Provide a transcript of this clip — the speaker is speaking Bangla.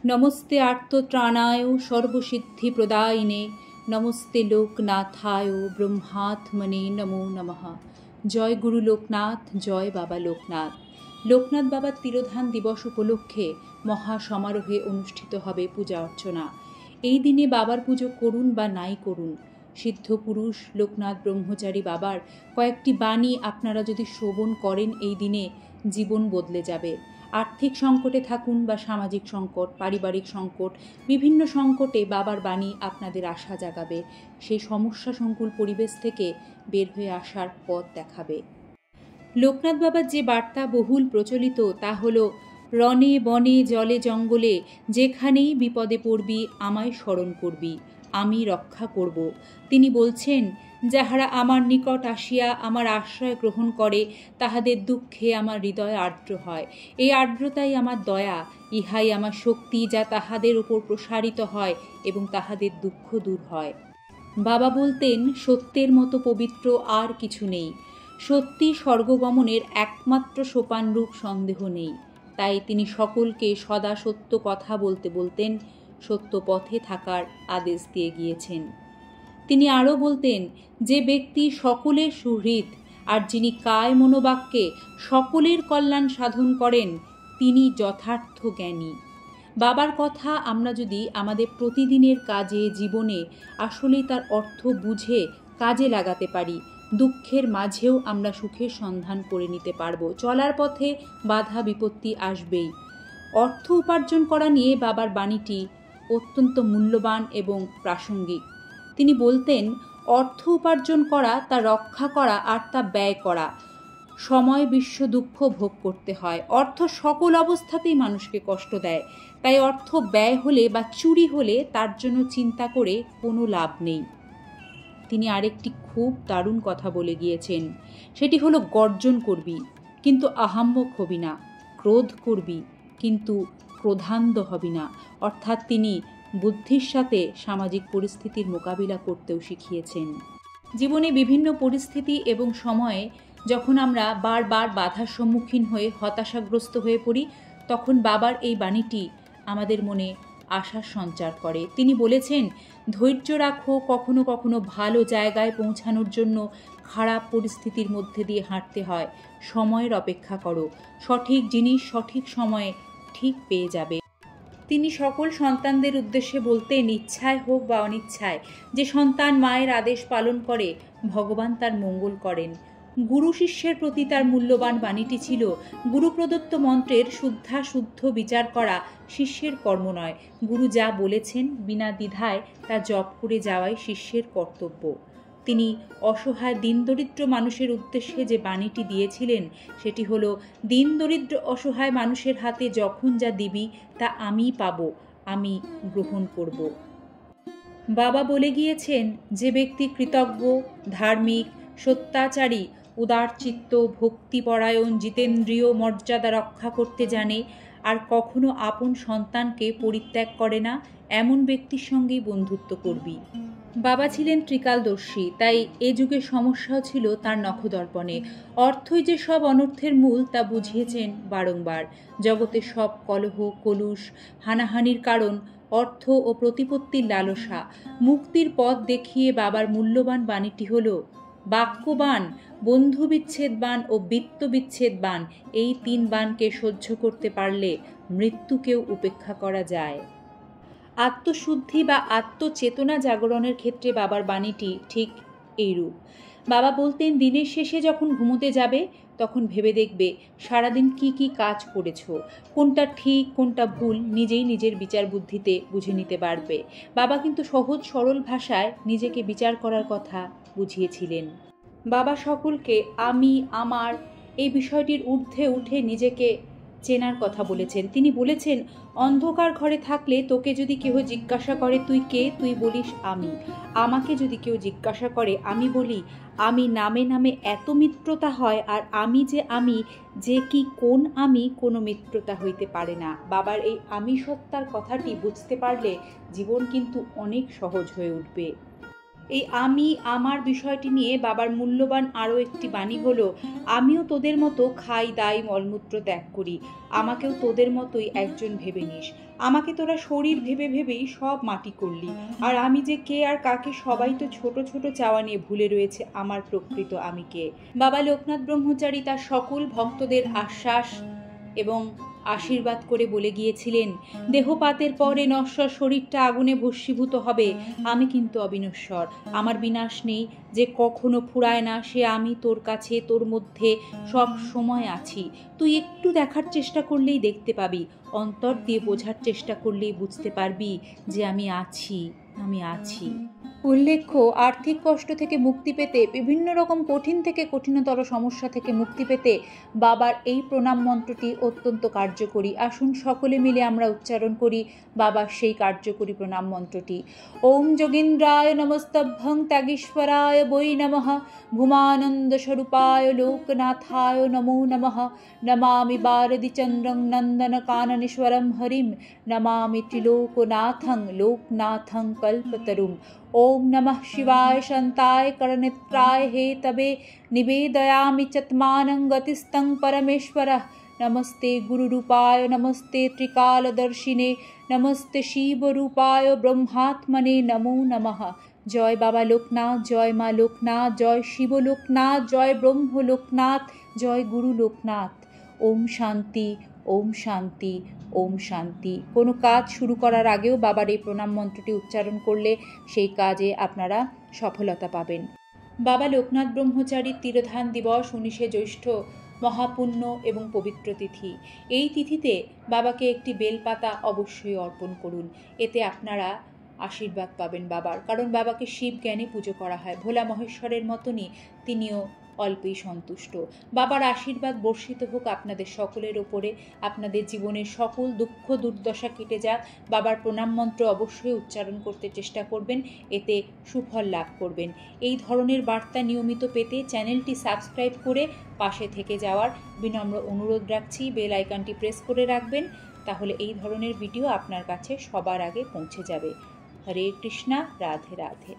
নমস্তে আর্তত্রাণায় সর্বসিদ্ধিপ্রদায়িনে নমস্তে লোকনাথায় ব্রহ্মাত্মনে নমো নমঃ। জয় গুরু লোকনাথ, জয় বাবা লোকনাথ। লোকনাথ বাবার তিরোধান দিবস উপলক্ষে মহা সমারোহে অনুষ্ঠিত হবে পূজা অর্চনা। এই দিনে বাবার পুজো করুন বা নাই করুন, সিদ্ধ পুরুষ লোকনাথ ব্রহ্মচারী বাবার কয়েকটি বাণী আপনারা যদি শ্রবণ করেন, এই দিনে জীবন বদলে যাবে। আর্থিক সংকটে থাকুন বা সামাজিক সংকট, পারিবারিক সংকট, বিভিন্ন সংকটে বাবার বাণী আপনাদের আশা জাগাবে, সেই সমস্যা সংকুল পরিবেশ থেকে বের হয়ে আসার পথ দেখাবে। লোকনাথ বাবার যে বার্তা বহুল প্রচলিত তা হল, রণে বনে জলে জঙ্গলে যেখানেই বিপদে পড়বি আমায় স্মরণ করবি, আমি রক্ষা করব। তিনি বলছেন, যাহারা আমার নিকট আসিয়া আমার আশ্রয় গ্রহণ করে তাহাদের দুঃখে আমার হৃদয় আর্দ্র হয়। এই আর্দ্রতাই আমার দয়া, ইহাই আমার শক্তি, যা তাহাদের উপর প্রসারিত হয় এবং তাহাদের দুঃখ দূর হয়। বাবা বলতেন, সত্যের মতো পবিত্র আর কিছু নেই। সত্যি স্বর্গগমনের একমাত্র সোপানরূপ, সন্দেহ নেই। তাই তিনি সকলকে সদা সত্য কথা বলতে বলতেন, সত্য পথে থাকার আদেশ দিয়ে গিয়েছেন। তিনি আরও বলতেন, যে ব্যক্তি সকলের সুহৃদ আর যিনি কায় মনোবাক্যে সকলের কল্যাণ সাধন করেন, তিনি যথার্থ জ্ঞানী। বাবার কথা আমরা যদি আমাদের প্রতিদিনের কাজে, জীবনে আসলেই তার অর্থ বুঝে কাজে লাগাতে পারি, দুঃখের মাঝেও আমরা সুখের সন্ধান করে নিতে পারব। চলার পথে বাধা বিপত্তি আসবেই। অর্থ উপার্জন করা নিয়ে বাবার বাণীটি অত্যন্ত মূল্যবান এবং প্রাসঙ্গিক। তিনি বলতেন, অর্থ উপার্জন করা, তা রক্ষা করা আর তা ব্যয় করা, সময় বিশ্ব দুঃখ ভোগ করতে হয়। অর্থ সকল অবস্থাতেই মানুষকে কষ্ট দেয়, তাই অর্থ ব্যয় হলে বা চুরি হলে তার জন্য চিন্তা করে কোনো লাভ নেই। তিনি আরেকটি খুব দারুণ কথা বলে গিয়েছেন, সেটি হলো, গর্জন করবি কিন্তু আহাম্মক হবি না, ক্রোধ করবি কিন্তু ক্রোধান্ধ হবি না। অর্থাৎ তিনি বুদ্ধির সাথে সামাজিক পরিস্থিতির মোকাবিলা করতেও শিখিয়েছেন। জীবনে বিভিন্ন পরিস্থিতি এবং সময়ে যখন আমরা বারবার বাধার সম্মুখীন হয়ে হতাশাগ্রস্ত হয়ে পড়ি, তখন বাবার এই বাণীটি আমাদের মনে আশার সঞ্চার করে। তিনি বলেছেন, ধৈর্য রাখো, কখনো কখনো ভালো জায়গায় পৌঁছানোর জন্য খারাপ পরিস্থিতির মধ্যে দিয়ে হাঁটতে হয়। সময়ের অপেক্ষা করো, সঠিক জিনিস সঠিক সময়ে ঠিক পেয়ে যাবে। তিনি সকল সন্তানদের উদ্দেশ্যে বলতেন, ইচ্ছায় হোক বা অনিচ্ছায় যে সন্তান মায়ের আদেশ পালন করে, ভগবান তার মঙ্গল করেন। গুরু শিষ্যের প্রতি তার মূল্যবান বাণীটি ছিল, গুরু প্রদত্ত মন্ত্রের শুদ্ধ বিচার করা শিষ্যের কর্ম নয়। গুরু যা বলেছেন বিনা দ্বিধায় তা জপ করে যাওয়াই শিষ্যের কর্তব্য। তিনি অসহায় দীনদরিদ্র মানুষের উদ্দেশ্যে যে বাণীটি দিয়েছিলেন, সেটি হলো, দীন দরিদ্র অসহায় মানুষের হাতে যখন যা দিবি তা আমি পাব, আমি গ্রহণ করব। বাবা বলে গিয়েছেন, যে ব্যক্তি কৃতজ্ঞ, ধার্মিক, সত্যাচারী, উদারচিত্ত, ভক্তিপরায়ণ, জিতেন্দ্রীয়, মর্যাদা রক্ষা করতে জানে আর কখনো আপন সন্তানকে পরিত্যাগ করে না, এমন ব্যক্তির সঙ্গেই বন্ধুত্ব করবি। বাবা ছিলেন ত্রিকালদর্শী, তাই এ যুগের সমস্যাও ছিল তার নখদর্পণে। অর্থই যে সব অনর্থের মূল, তা বুঝিয়েছেন বারংবার। জগতে সব কলহ, কলুষ, হানাহানির কারণ অর্থ ও প্রতিপত্তির লালসা। মুক্তির পথ দেখিয়ে বাবার মূল্যবান বাণীটি হল, বাক্যবান, বন্ধু বিচ্ছেদ বান ও বৃত্ত বিচ্ছেদ বান, এই 3 বানকে সহ্য করতে পারলে মৃত্যুকেও উপেক্ষা করা যায়। আত্মশুদ্ধি বা আত্মচেতনা জাগরণের ক্ষেত্রে বাবার বাণীটি ঠিক এইরূপ। বাবা বলতেন, দিনের শেষে যখন ঘুমোতে যাবে তখন ভেবে দেখবে সারাদিন কি কি কাজ করেছো, কোনটা ঠিক কোনটা ভুল নিজেই নিজের বিচার বুদ্ধিতে বুঝে নিতে পারবে। বাবা কিন্তু সহজ সরল ভাষায় নিজেকে বিচার করার কথা বুঝিয়েছিলেন। বাবা সকলকে আমি, আমার এই বিষয়টির ঊর্ধ্বে উঠে নিজেকে চেনার কথা বলেছেন। তিনি বলেছেন, অন্ধকার ঘরে থাকলে তোকে যদি কেউ জিজ্ঞাসা করে তুই কে, তুই বলিস আমি। আমাকে যদি কেউ জিজ্ঞাসা করে, আমি বলি আমি। নামে নামে এত মিত্রতা হয়, আর আমি যে কি কোন আমি, কোনো মিত্রতা হইতে পারে না। বাবার এই আমি সত্তার কথাটি বুঝতে পারলে জীবন কিন্তু অনেক সহজ হয়ে উঠবে। এই আমি আমার বিষয়টি নিয়ে বাবার মূল্যবান আরও একটি বাণী হলো, আমিও তোদের মতো খাই দাই মলমূত্র ত্যাগ করি, আমাকেও তোদের মতোই একজন ভেবে নিস। আমাকে তোরা শরীর ভেবে ভেবেই সব মাটি করলি, আর আমি যে কে আর কাকে সবাই তো ছোট ছোট চাওয়া নিয়ে ভুলে রয়েছে আমার প্রকৃত আমি কে। বাবা লোকনাথ ব্রহ্মচারী তার সকল ভক্তদের আশ্বাস এবং আশীর্বাদ করে বলে গিয়েছিলেন, দেহপাতের পরে নশ্বর শরীরটা আগুনে ভস্মীভূত হবে, আমি কিন্তু অবিনশ্বর, আমার বিনাশ নেই, যে কখনো ফুরায় না, সে আমি তোর কাছে তোর মধ্যে সব সময় আছি। তুই একটু দেখার চেষ্টা করলেই দেখতে পাবি, অন্তর দিয়ে বোঝার চেষ্টা করলেই বুঝতে পারবি যে আমি আছি, আমি আছি। উল্লেখ্য, আর্থিক কষ্ট থেকে মুক্তি পেতে, বিভিন্ন রকম কঠিন থেকে কঠিনতর সমস্যা থেকে মুক্তি পেতে বাবার এই প্রণাম মন্ত্রটি অত্যন্ত কার্যকরী। আসুন সকলে মিলে আমরা উচ্চারণ করি বাবার সেই কার্যকরী প্রণাম মন্ত্রটি। ওম যোগীন্দ্রায় নমস্তভ্যং ত্যাগীশ্বরায় বৈ নমঃ, ভূমানন্দ স্বরূপায় লোকনাথায় নমো নমঃ, নমামি বারদিচন্দ্রং নন্দন কাননেশ্বরম হরিম, নমামি ত্রিলোকনাথং লোকনাথং কল্পতরুম। ओम नमः शिवाय शांताय करनेत्राय हेतवे, निवेदयामि चत्मानं गतिस्तं परमेश्वरः। नमस्ते गुरुरूपाय नमस्ते त्रिकालदर्शिने, नमस्ते शिवरूपाय ब्रह्मात्मने नमो नमः। जय बाबा लोकनाथ, जय माँ लोकनाथ, जय शिव लोकनाथ, जय ब्रह्म लोकनाथ, जय गुरु लोकनाथ। ओम शांति, ओम शांति, ওম শান্তি। কোনো কাজ শুরু করার আগেও বাবার এই প্রণাম মন্ত্রটি উচ্চারণ করলে সেই কাজে আপনারা সফলতা পাবেন। বাবা লোকনাথ ব্রহ্মচারীর তিরোধান দিবস 19শে জ্যৈষ্ঠ, মহাপুণ্য এবং পবিত্র তিথি। এই তিথিতে বাবাকে একটি বেলপাতা অবশ্যই অর্পণ করুন, এতে আপনারা আশীর্বাদ পাবেন বাবার। কারণ বাবাকে শিব জ্ঞানে পুজো করা হয়, ভোলা মহেশ্বরের মতনই তিনিও অল্পেই সন্তুষ্ট। বাবার আশীর্বাদ বর্ষিত হোক আপনাদের সকলের ওপরে, আপনাদের জীবনের সকল দুঃখ দুর্দশা কেটে যাক। বাবার প্রণাম মন্ত্র অবশ্যই উচ্চারণ করতে চেষ্টা করবেন, এতে সুফল লাভ করবেন। এই ধরনের বার্তা নিয়মিত পেতে চ্যানেলটি সাবস্ক্রাইব করে পাশে থেকে যাওয়ার বিনম্র অনুরোধ রাখছি। বেল আইকনটি প্রেস করে রাখবেন, তাহলে এই ধরনের ভিডিও আপনার কাছে সবার আগে পৌঁছে যাবে। হরে কৃষ্ণা, রাধে রাধে।